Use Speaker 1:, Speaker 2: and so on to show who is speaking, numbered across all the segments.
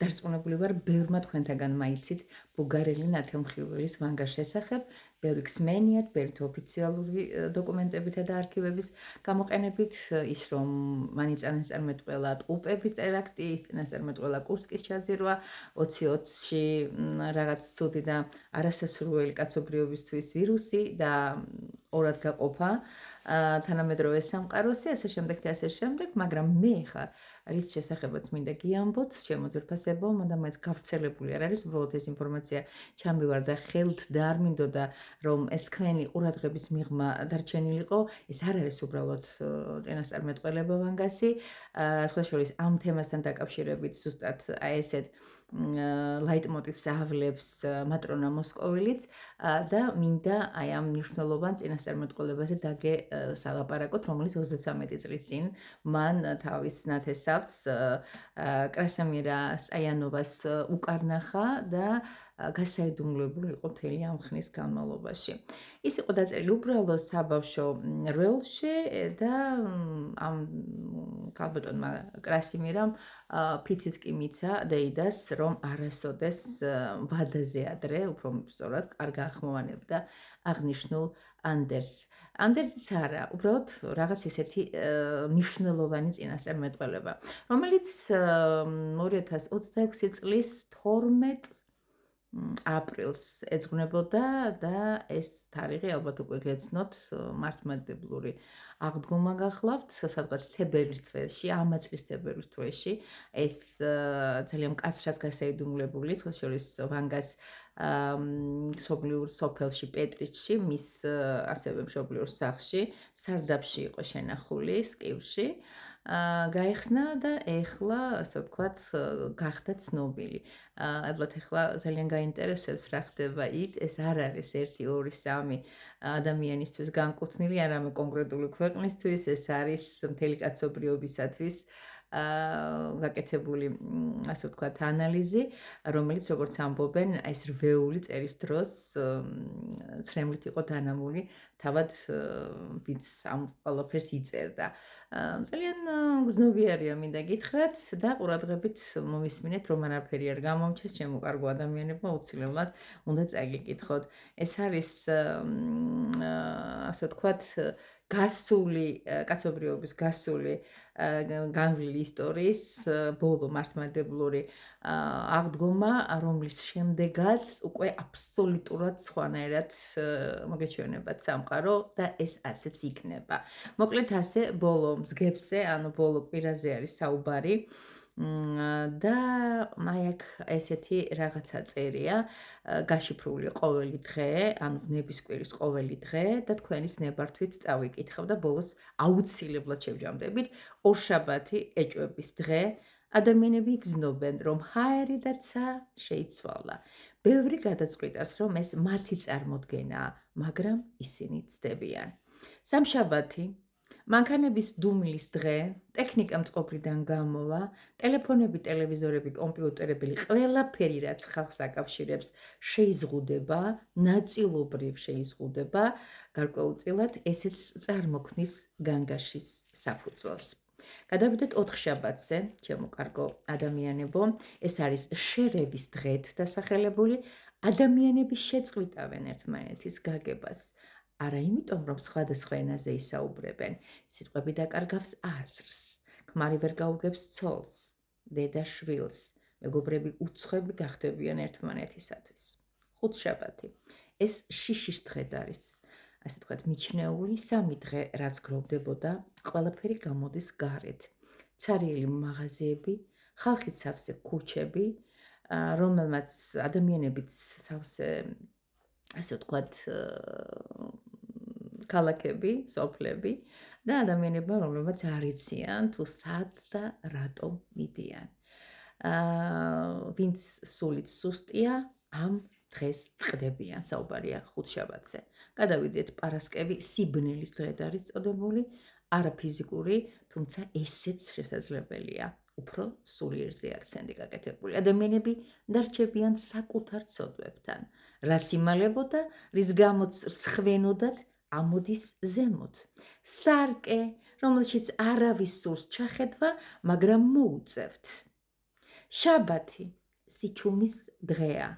Speaker 1: დარწმუნებული ვარ, ბევრმა თქვენთაგან მაიცით ბულგარელი ნათელმხილველის ვანგას შესახებ, ბევრი ქსმენიათ, ბევრი ოფიციალური დოკუმენტებითა და არქივების გამოყენებით, ის რომ მან წინასწარმეტყველა ტყუპების ტერაქტი, ის წინასწარმეტყველა კურსკის ჩაძირვა 2020-ში რაღაც ცუდი და არასასურველი კაცობრიობისთვის ვირუსი და ორად გაყოფა თანამედროვე სამყაროსი, ასე შემდეგ და ასე შემდეგ, მაგრამ მე ხარ რის შესახებაც მინდა გიამბოთ, ჩემო ძვირფასებო, მაგრამ ეს გავრცელებული არ არის, უბრალოდ ეს ინფორმაცია ჩამივარდა ხელთ და არ მინდოდა რომ ეს თქვენი ყურადღების მიღმა დარჩენილიყო, ეს არ არის უბრალოდ წინასწარმეტყველება ვანგასი, სხვა შორის ამ თემასთან დაკავშირებით ზუსტად აი ესეთ ლაიტმოტივს ავლებს მატრონა მოსკოვილიც და მინდა აი ამ მნიშვნელოვან წინასწარმეტყველებაზე დაგესალაპარაკოთ, რომელიც 33 წლის წინ მან თავის ნათესავს კრასიმირა სტაიანოვას უკარნახა და გასაიდუმლოებული იყო მთელი ამ ხნის განმავლობაში. ის იყო დაწერილი უბრალოდ საბავშვო რველში და ამ ქალბატონმა კრასიმირამ ფიციც კი მიცა დეიდას, რომ არასოდეს ვადაზე ადრე, უფრო სწორად, არ გაახმოვანებდა აღნიშნულ ანდერსს. ანდერსიც არა, უბრალოდ რაღაც ისეთი მნიშვნელოვანი წინასწარმეტყველება, რომელიც 2026 წლის 12 აპრილს ეძღვნებოდა და ეს თარიღი ალბათ უკვე გეცნოთ, მართლმადიდებლური აღდგომა გახლავთ, სადღაც თებერვლის თვეში, ამა წლის თებერვლის თვეში, ეს ძალიან მკაცრად გასაიდუმლებული, სხვა შორის ვანგას მშობლიურ სოფელში პეტრიჩში, მის ასევე მშობლიურ სახლში, სარდაფში იყო შენახული, სკივში, გაიხსნა და ეხლა, ასე ვთქვათ, გახდა ცნობილი. ალბათ ეხლა ძალიან გაინტერესებს რა ხდება იქ, ეს არ არის 1, 2, 3 ადამიანისთვის განკუთვნილი, არამედ კონკრეტული ქვეყნისთვის, ეს არის მთელი კაცობრიობისათვის გაკეთებული, ასე ვთქვათ, ანალიზი, რომელიც როგორც ამბობენ, ეს რვეული წერის დროს ცრემლით იყო დანამული, თავად ვინც ამ ყველაფერს იწერდა. ძალიან გრძნობიერია, მინდა გითხრათ და ყურადღებით მომისმინეთ, რომ არაფერი არ გამომჩეს, ჩემო კარგო ადამიანებმა უცილებლად უნდა წაგიკითხოთ. ეს არის ასე ვთქვათ, გასული კაცობრიობის გასული განვლილი ისტორიის ბოლო მართლმადიდებლური აღდგომა, რომლის შემდეგაც უკვე აბსოლუტურად სხვანაირად მოგეჩვენებათ სამყარო და ეს ასეც იქნება. მოკლედ ასე ბოლო მძგებზე, ანუ ბოლო კვირაზე არის საუბარი და აი აქ ესეთი რაღაცა წერია, გაშიფრული ყოველი დღე, ანუ ნებისკვირის ყოველი დღე და თქვენის ნებართვით წავიკითხავ და ბოლოს აუცილებლად შევჯამდებით ორშაბათი ეჭვების დღე. ადამიანები იგრძნობენ, რომ ჰაერი და ცა შეიცვალა. ბევრი გადაწყვიტავს, რომ ეს მათი წარმოდგენაა, მაგრამ ისინი ცდებიან. სამშაბათი მანქანების დუმილის დღე, ტექნიკა მწყობრიდან გამოვა, ტელეფონები, ტელევიზორები, კომპიუტერები, ყველაფერი, რაც ხალხს აკავშირებს, შეიზღუდება, ნაწილობრივ შეიზღუდება, გარკვეულწილად ესეც წარმოქმნის განგაშის საფუძველს. გადავიდეთ 4 შაბათზე, ჩემო კარგო ადამიანებო, ეს არის შერევის დღეთ დასახელებული, ადამიანები შეწყვიტავენ ერთმანეთის გაგებას. არა იმიტომ, რომ სხვადასხვა ენაზე ისაუბრებენ, სიტყვები დაკარგავს აზრს, ქმარი ვერ გაუგებს ცოლს, დედა შვილს, მეგობრები უცხოები გახდებიან ერთმანეთისათვის. 5 შაბათი. ეს შიშის დღე არის, ასე ვთქვათ, მიჩნეული 3 დღე, რაც გროვდებოდა, ყველაფერი გამოდის გარეთ. ცარიელი მაღაზიები, ხალხით სავსე ქუჩები, რომელმაც ადამიანებით სავსე, ასე ვთქვათ, ქალაქები, სოფლები და ადამიანებმა, რომლებმაც არ იციან თუ სად და რატომ მიდიან. ვინც სულით სუსტია, ამ დღეს წყდებიან, საუბარია 5 შაბათზე. გადავიდეთ პარასკევი, სიბნელის დღედ არის წოდებული, არა ფიზიკური, თუმცა ესეც შესაძლებელია. უფრო სულიერზე აქცენტი გაკეთებული. ადამიანები დარჩებიან საკუთარ ცოდვებთან, რაც იმალებოდა, რის გამოც სხვენოდათ ამოდის ზემოთ. სარკე, რომელშიც არავის სურს ჩახედვა, მაგრამ მოუწევთ. შაბათი სიჩუმის დღეა.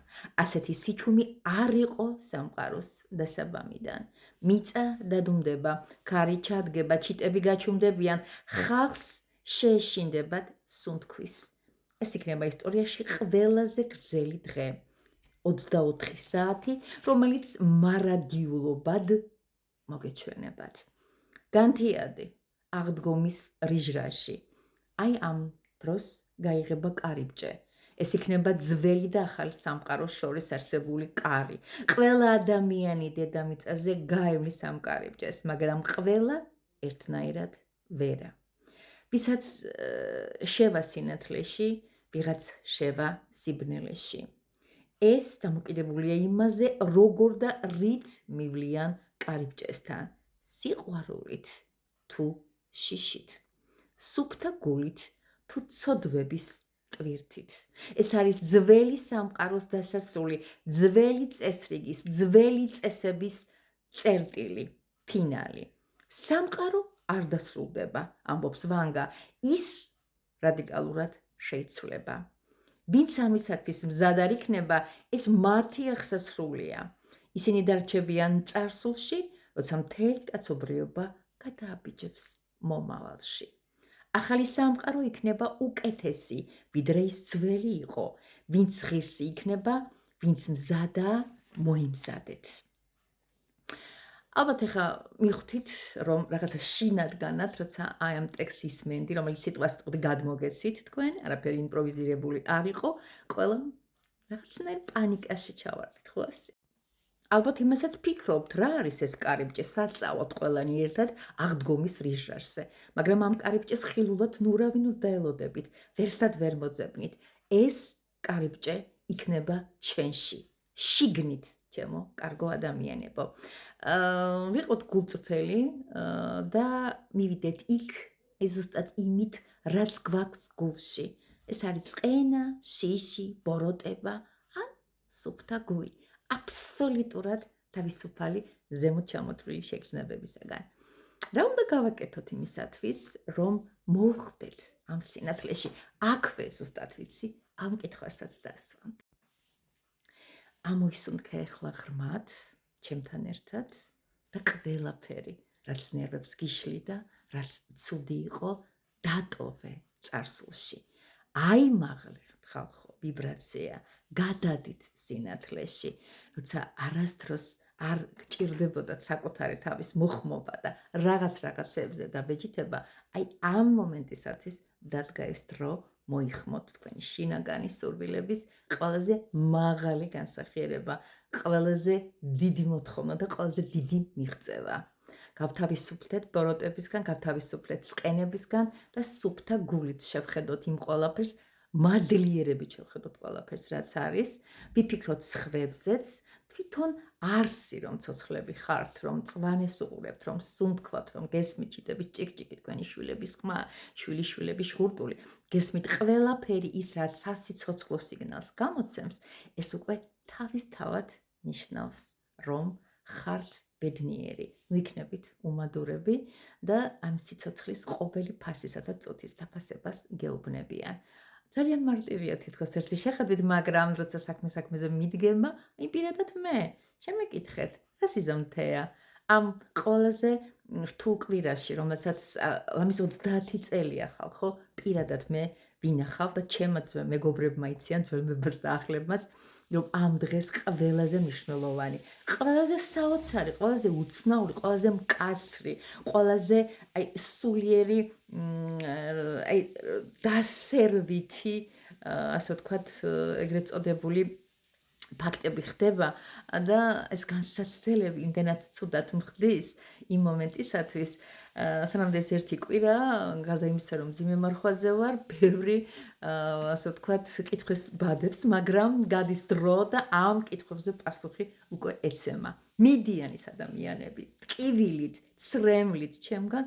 Speaker 1: ასეთი სიჩუმი არ იყო სამყაროს დასაბამიდან. მიწა დადუმდება, ქარი ჩადგება, ჩიტები გაჩუმდებიან, ხალხს შეეშინდებათ სუნთქვის. ეს იქნება ისტორიაში ყველაზე გრძელი დღე. 24 საათი, რომელიც მარადიულობად მოგეჩვენებათ. განთიადი აღდგომის რიჟრაში. აი ამ დროს გაიღება კარიბჭე. ეს იქნება ძველი და ახალი სამყაროს შორის არსებული კარი. ყველა ადამიანი დედამიწაზე გაივლის ამ კარიბჭეს, მაგრამ ყველა ერთნაირად ვერა. ვისაც შევა სინათლეში, ვიღაც შევა სიბნელეში. ეს დამოკიდებულია იმაზე, როგორ და რით მივლიან კარიბჭესთან. სიყვარულით თუ შიშით. სუფთა გულით თუ ცოდვების ტვირთით. ეს არის ძველი სამყაროს დასასრული, ძველი წესრიგის, ძველი წესების წერტილი, ფინალი. სამყარო არ დასრულდება, ამბობს ვანგა, ის რადიკალურად შეიცვლება. ვინც ამისათვის მზად არ იქნება, ეს მათი აღსასრულია. ისინი დარჩებიან წარსულში, როცა მთელი კაცობრიობა გადააბიჯებს მომავალში. ახალი სამყარო იქნება უკეთესი, ვიდრე ის ძველი იყო. ვინც ღირსი იქნება, ვინც მზადაა, მოიმზადეთ. ალბათ ახლა მიხვდით, რომ რაღაცა შინადგანად, როცა აი ამ ტექსტს ისმენდი, რომელიც სიტყვას გადმოგეცით თქვენ, არაფერი იმპროვიზირებული არ იყო, ყველა რაღაცნაირ პანიკაში ჩავარდით, ხო ასე? ალბათ იმასაც ფიქრობთ, რა არის ეს კარიბჭე, საწავოთ ყველანი ერთად აღდგომის რიჟრაშზე, მაგრამ ამ კარიბჭეს ხილულად ნურავინ დაელოდებით, ვერსად ვერ მოძებნით. ეს კარიბჭე იქნება ჩვენში, შიგნით, ჩემო კარგო ადამიანებო. ვიყოთ გულწრფელი და მივიდეთ იქ, ზუსტად იმით, რაც გვაქვს გულში. ეს არის წყენა, შიში, ბოროტება ან სუფთა გული. აბსოლუტურად თავისუფალი ზემოთ ჩამოთვლილი შეგრძნებებისაგან. რა უნდა გავაკეთოთ იმისათვის, რომ მოვხვდეთ ამ სინათლეში? აქვე ზუსტად ვიცი, ამ კითხვასაც დასვამთ. ამოისუნთქე ახლა ღრმად, ჩემთან ერთად და ყველაფერი, რაც ნერვებს გიშლიდა, რაც ცუდი იყო, დატოვე წარსულში. აიმაღლე ხალხო ვიბრაცია, გადადით სინათლეში, როცა არასდროს არ გჭირდებოდათ საკუთარი თავის მოხმობა და რაღაცებზე დაბეჯითება, აი ამ მომენტისათვის დადგა ეს დრო, მოიხმოთ თქვენი შინაგანი სურვილების ყველაზე მაღალი განსახიერება, ყველაზე დიდი მოთხოვნა და ყველაზე დიდი მიღწევა. გავთავისუფლდეთ ბოროტებისგან, გავთავისუფლდეთ წყენებისგან და სუფთა გულით შევხედოთ იმ ყველაფერს, მადლიერებით შევხედოთ ყველაფერს, რაც არის, ვიფიქროთ სხვებზეც, თვითონ არსი რომ ცოცხლები ხართ, რომ წვანეს უყურებთ, რომ სუნთქვათ, რომ გესმით ჩიტების ჭიკ-ჭიკი თქვენი შვილების ხმა, შვილიშვილების ჟღურტული, გესმით ყველაფერი ის, რაც სასიცოცხლო სიგნალს გამოცემს, ეს უკვე თავისთავად ნიშნავს, რომ ხართ ბედნიერი, ვიქნებით უმადურები და ამ სიცოცხლის ყოველი ფასისა და წუთის დაფასებას გეუბნებიან. ძალიან მარტივია თითქოს ერთი შეხედვით, მაგრამ როცა საქმეზე მიდგება, აი პირადად მე, შემეკითხეთ, რა სიზამთეა? ამ ყველაზე რთულ კვირაში, რომელსაც ამის 30 წელია ხალხო, პირადად მე ვინახავ და ჩემაც მეგობრებმა იციან, ძველებმაც და ახლებმაც, რომ ამ დღეს ყველაზე მნიშვნელოვანი, ყველაზე საოცარი, ყველაზე უცნაური, ყველაზე მკაცრი, ყველაზე აი სულიერი აი დასერვითი, ასე ვთქვათ, ეგრეთ წოდებული ფაქტები ხდება და ეს განსაცდელები იმდენად ცუდად მხდის იმ მომენტისათვის, სანამ ეს ერთი კვირა, გარდა იმისა, რომ მძიმე მარხვაზე ვარ, ბევრი, ასე ვთქვათ, კითხვის ბადებს, მაგრამ გადის დრო და ამ კითხვებზე პასუხი უკვე ეცემა. მიდიან ის ადამიანები, ტკივილით, ცრემლით ჩემგან,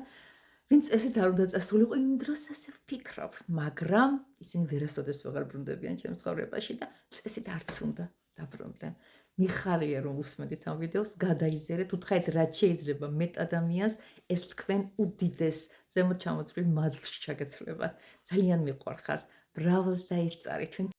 Speaker 1: ვინც ესეთ არ უნდა წასულიყო, იმ დროს ასე ვფიქრობ, მაგრამ ისინი ვერასოდეს ვეღარ ბრუნდებიან ჩემ ცხოვრებაში და წესით არც უნდა დაბრუნდნენ. მიხარია რომ უსმენთ ამ ვიდეოს, გადაიზერეთ, უთხრეთ რაც შეიძლება მეტ ადამიანს ეს თქვენ უდიდეს ზემოთ ჩამოთვლილ მადლში ჩაგეცვლებათ. ძალიან მიყვარხართ ბრავოს დაისწარი, ჩვენ